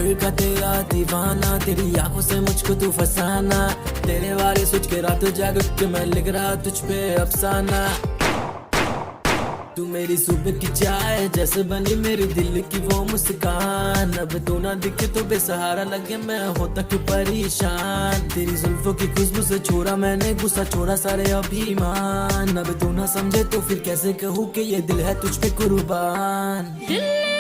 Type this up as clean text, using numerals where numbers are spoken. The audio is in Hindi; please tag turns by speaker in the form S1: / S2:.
S1: दिल का तेरा दीवाना, तेरी आंखों से मुझको तू फसाना, तेरे वाले सोच के रात जाग के मैं लिख रहा तुझ पे अफसाना। तू मेरी सुबह की चाय जैसे बनी मेरे दिल की वो मुस्कान, अब तू ना दिखे तो बेसहारा लगे मैं होता क्यों परेशान। तेरी जुल्फों की खुशबू से छोड़ा मैंने गुस्सा, छोड़ा सारे अभिमान, अब तू ना समझे तो फिर कैसे कहूँ कि ये दिल है तुझ पे कुर्बान।
S2: दिल